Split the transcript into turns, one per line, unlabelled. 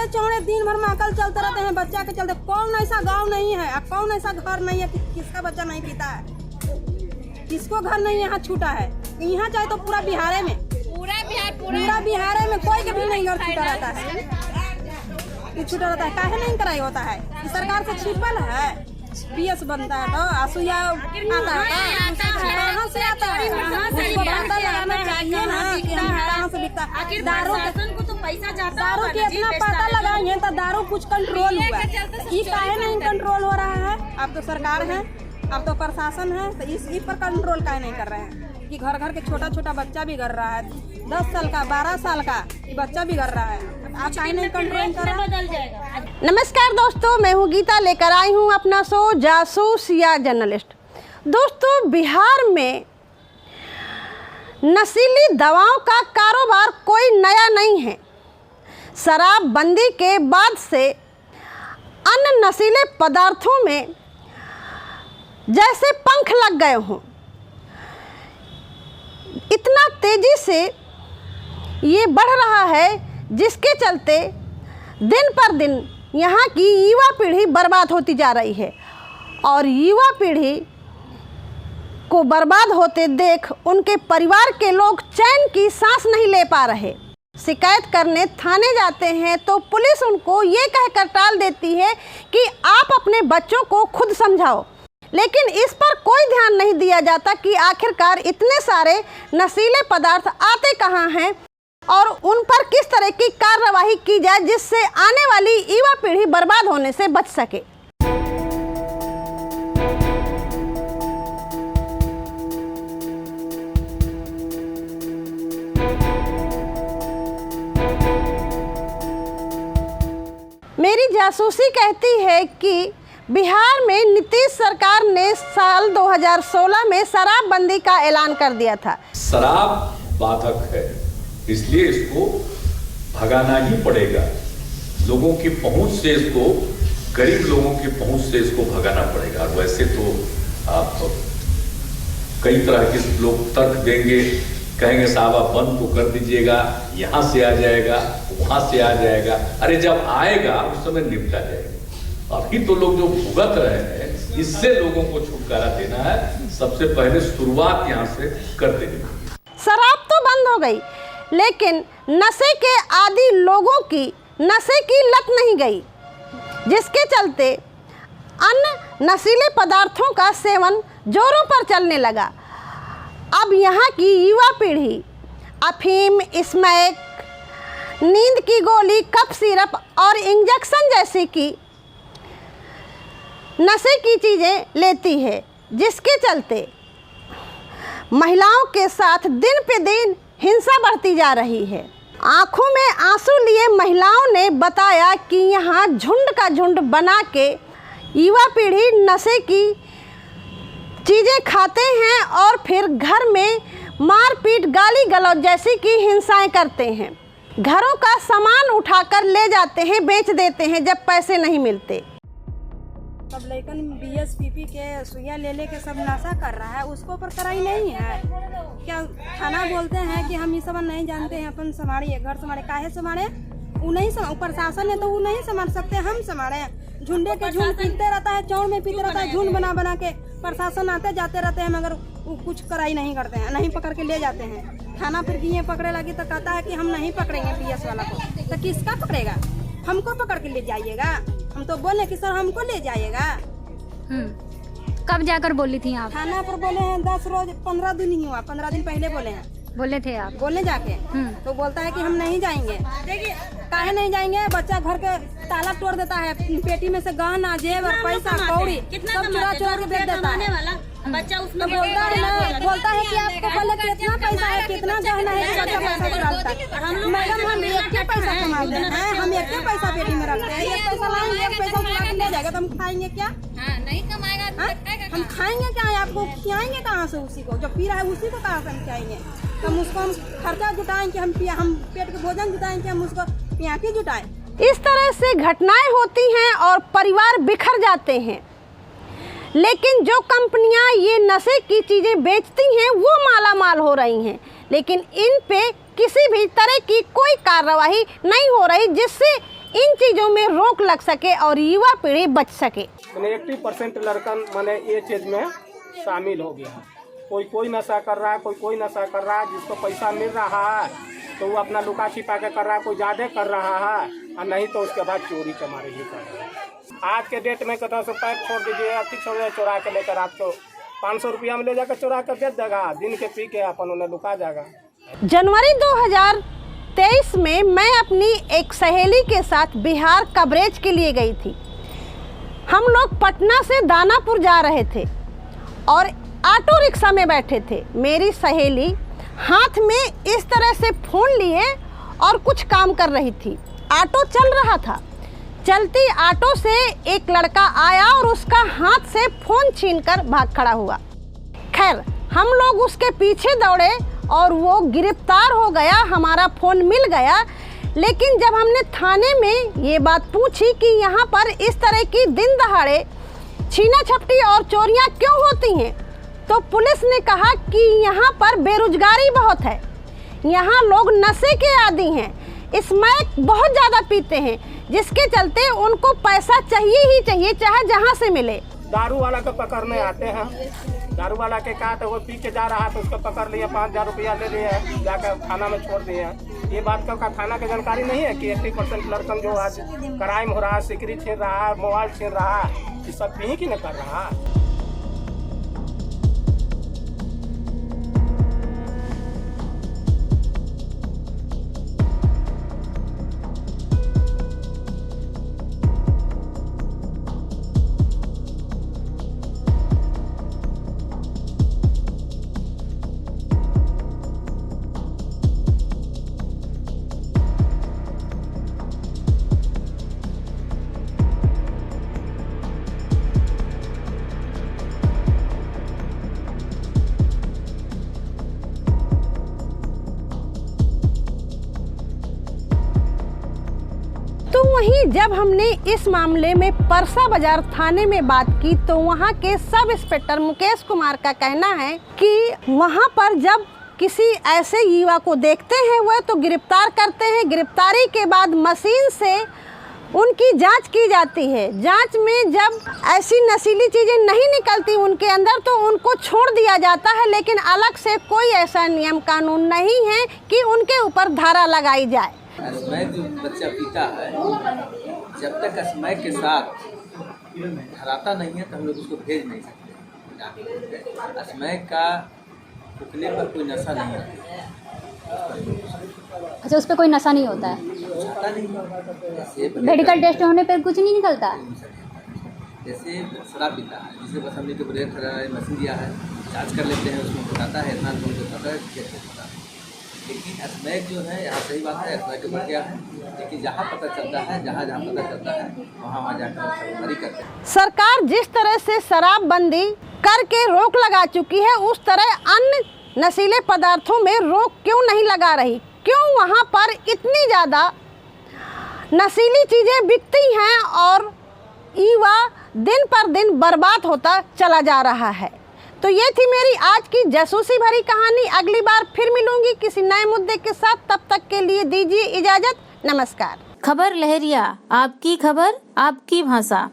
चौड़े चौड़े दिन भर में अकल चलते रहते हैं बच्चा के चलते। कौन ऐसा गांव नहीं है, कौन ऐसा घर नहीं है कि किसका बच्चा नहीं पीता है, किसको घर नहीं यहाँ छूटा है। यहाँ चाहे तो पूरा बिहार में कोई कभी नहीं घर छूटा रहता है, छूटा रहता है। काहे नहीं कराई होता है, सरकार से छिपल है। बीएस बनता है तो आसुया आता है, कहाँ से आता है, उसको पता लगाना चाहिए ना कि हम कहाँ से बिकता है। दारू को तो पैसा जाता, दारू की इतना पता लगाएंगे तो दारू कुछ कंट्रोल हुआ, ये काहे नहीं कंट्रोल हो रहा है। अब तो सरकार है, अब तो प्रशासन है, तो इस पर कंट्रोल काहे नहीं कर रहे हैं कि घर घर के छोटा छोटा बच्चा भी कर रहा है, 10 साल का 12 साल का बच्चा भी कर रहा है। आप काहे नहीं कंट्रोल कर रहे हैं।
नमस्कार दोस्तों, मैं हूँ गीता, लेकर आई हूँ अपना शो जासूस या जर्नलिस्ट। दोस्तों, बिहार में नशीली दवाओं का कारोबार कोई नया नहीं है। शराबबंदी के बाद से अन्य नशीले पदार्थों में जैसे पंख लग गए हों, इतना तेजी से ये बढ़ रहा है, जिसके चलते दिन पर दिन यहाँ की युवा पीढ़ी बर्बाद होती जा रही है। और युवा पीढ़ी को बर्बाद होते देख उनके परिवार के लोग चैन की सांस नहीं ले पा रहे। शिकायत करने थाने जाते हैं तो पुलिस उनको ये कहकर टाल देती है कि आप अपने बच्चों को खुद समझाओ। लेकिन इस पर कोई ध्यान नहीं दिया जाता कि आखिरकार इतने सारे नशीले पदार्थ आते कहाँ हैं और उन पर किस तरह की कार्रवाई की जाए जिससे आने वाली युवा पीढ़ी बर्बाद होने से बच सके। मेरी जासूसी कहती है कि बिहार में नीतीश सरकार ने साल 2016 में शराबबंदी का ऐलान कर दिया था।
शराब बाधक है, इसलिए इसको भगाना ही पड़ेगा। लोगों की पहुंच से इसको, गरीब लोगों की पहुंच से इसको भगाना पड़ेगा। वैसे तो आप कई तरह के लोग तर्क देंगे, कहेंगे साहब आप बंद तो कर दीजिएगा, यहाँ से आ जाएगा, वहाँ से आ जाएगा। अरे जब आएगा उस समय निपटा जाएगा। अभी तो लोग जो भुगत रहे हैं, इससे लोगों को छुटकारा देना है। सबसे पहले शुरुआत यहाँ से कर देनी है।
शराब तो बंद हो गई, लेकिन नशे के आदी लोगों की नशे की लत नहीं गई, जिसके चलते अन्य नशीले पदार्थों का सेवन जोरों पर चलने लगा। अब यहाँ की युवा पीढ़ी अफीम, स्मैक, नींद की गोली, कफ सिरप और इंजेक्शन जैसी की नशे की चीज़ें लेती है, जिसके चलते महिलाओं के साथ दिन पे दिन हिंसा बढ़ती जा रही है। आंखों में आंसू लिए महिलाओं ने बताया कि यहाँ झुंड का झुंड बना के युवा पीढ़ी नशे की चीज़ें खाते हैं और फिर घर में मारपीट, गाली गलौज जैसी की हिंसाएं करते हैं। घरों का सामान उठाकर ले जाते हैं, बेच देते हैं जब पैसे नहीं मिलते।
सब लेकिन बीएस पीपी के सुइया ले के सब नशा कर रहा है, उसको ऊपर कराई नहीं है क्या। थाना बोलते हैं कि हम ये सब नहीं जानते हैं, अपन संभालिए, घर संभाले। काहे संभाले? वो नहीं प्रशासन है तो वो नहीं संभाल सकते, हम संभाले। झुंडे के झुंड पीते रहता है, चौड़ में पीते रहता है, झुंड बना बना के। प्रशासन आते जाते रहते हैं, मगर वो कुछ कराई नहीं करते हैं, नहीं पकड़ के ले जाते हैं। थाना फिर ये पकड़े लगी तो कहता है कि हम नहीं पकड़ेंगे बीएस वाला को। तो किसका पकड़ेगा? हमको पकड़ के ले जाइएगा। हम तो बोले कि सर हमको ले जाइएगा।
कब जाकर बोली थी आप?
थाना पर बोले हैं 10 रोज, 15 दिन ही हुआ, 15 दिन पहले बोले हैं।
बोले थे आप?
बोलने जाके तो बोलता है कि हम नहीं जाएंगे। काहे नहीं जाएंगे? बच्चा घर के ताला तोड़ देता है, पेटी में से गहना, जेवर, पैसा, कौड़ी सब चुरा चुरा के बेच देता है। बच्चा उसमें बोलता है ना, बोलता है कि आपको बोले कितना पैसा है, कितना गहना है, बच्चा पैसा चुराता है। मैडम हम एक पैसा कमाते हैं, हम एक पैसा पेटी में रखते हैं, एक पैसा लाएंगे, एक पैसा चुरा के ले जाएगा तो हम खाएंगे क्या?
नहीं कमाएगा
हम खाएंगे क्या? आपको खिलाएंगे कहाँ से? उसी को जो पी रहा है उसी को कहाँ से हम खिलाएंगे? हम उसको हम खर्चा जुटाएंगे, हम पेट के भोजन जुटाएंगे, हम उसको पियाकी जुटाएं।
इस तरह से घटनाएं होती हैं और परिवार बिखर जाते हैं। लेकिन जो कंपनियां ये नशे की चीज़ें बेचती हैं वो माला माल हो रही हैं, लेकिन इन पे किसी भी तरह की कोई कार्रवाई नहीं हो रही, जिससे इन चीज़ों में रोक लग सके और युवा पीढ़ी बच सके।
मैंने 80% लड़कन मैंने ये चीज़ में शामिल हो गया। कोई नशा कर रहा है, कोई नशा कर रहा है। जिसको पैसा मिल रहा है तो वो अपना लुका छिपा के कर रहा है, कोई ज़्यादा कर रहा है और नहीं तो उसके बाद चोरी चमारी ही कर रहा है। आज के डेट में कहता से पैक छोड़ दीजिए, अति छोड़ चुरा के लेकर आपको 500 रुपया में ले जाकर चुरा कर दे देगा, दिन के पी के अपन उन्हें लुका जाएगा।
जनवरी 2023 में मैं अपनी एक सहेली के साथ बिहार कवरेज के लिए गई थी। हम लोग पटना से दानापुर जा रहे थे और ऑटो रिक्शा में बैठे थे। मेरी सहेली हाथ में इस तरह से फ़ोन लिए और कुछ काम कर रही थी। ऑटो चल रहा था। चलती ऑटो से एक लड़का आया और उसका हाथ से फ़ोन छीनकर भाग खड़ा हुआ। खैर, हम लोग उसके पीछे दौड़े और वो गिरफ्तार हो गया, हमारा फ़ोन मिल गया। लेकिन जब हमने थाने में ये बात पूछी कि यहाँ पर इस तरह की दिन दहाड़े छीना झपटी और चोरियाँ क्यों होती हैं, तो पुलिस ने कहा कि यहाँ पर बेरोजगारी बहुत है, यहाँ लोग नशे के आदी हैं, स्मैक बहुत ज़्यादा पीते हैं, जिसके चलते उनको पैसा चाहिए ही चाहिए, चाहे जहाँ से मिले।
दारू वाला को पकड़ने आते हैं, दारू वाला के कहा तो वो पी के जा रहा है तो उसको पकड़ लिया, 5000 रुपया ले लिए, जाकर थाना में छोड़ दिए। ये बात का थाना की जानकारी नहीं है कि 80% लड़कन जो आज क्राइम हो रहा है, सिकरी छीन रहा है, मोबाइल छीन रहा है, ये सब पी ही न कर रहा है।
तो वहीं जब हमने इस मामले में परसा बाजार थाने में बात की तो वहां के सब इंस्पेक्टर मुकेश कुमार का कहना है कि वहां पर जब किसी ऐसे युवा को देखते हैं वह तो गिरफ्तार करते हैं। गिरफ्तारी के बाद मशीन से उनकी जांच की जाती है। जांच में जब ऐसी नशीली चीज़ें नहीं निकलती उनके अंदर तो उनको छोड़ दिया जाता है, लेकिन अलग से कोई ऐसा नियम कानून नहीं है कि उनके ऊपर धारा लगाई जाए।
स्मैक जो बच्चा पीता है, जब तक स्मैक के साथ हराता नहीं है तो हम लोग उसको भेज नहीं सकते। स्मैक का फूकने पर कोई नशा नहीं होता।
अच्छा, उस पर कोई नशा नहीं होता है? मेडिकल टेस्ट होने पर कुछ नहीं निकलता?
जैसे शराब पीता है, जिसे बस हमने ब्रेक मशीन दिया है, जांच कर लेते हैं, उसमें बताता है इतना तो उनको पता है, पता है। लेकिन स्मैक जो है, यहाँ सही बात है, स्मैक बढ़ गया है, लेकिन जहाँ पता चलता है, जहाँ पता चलता है वहाँ जाकर छापेमारी करते हैं।
सरकार जिस तरह से शराबबंदी करके रोक लगा चुकी है, उस तरह अन्य नशीले पदार्थों में रोक क्यों नहीं लगा रही? क्यों वहाँ पर इतनी ज़्यादा नशीली चीज़ें बिकती हैं और युवा दिन पर दिन बर्बाद होता चला जा रहा है? तो ये थी मेरी आज की जासूसी भरी कहानी। अगली बार फिर मिलूंगी किसी नए मुद्दे के साथ। तब तक के लिए दीजिए इजाजत। नमस्कार।
खबर लहरिया, आपकी खबर आपकी भाषा।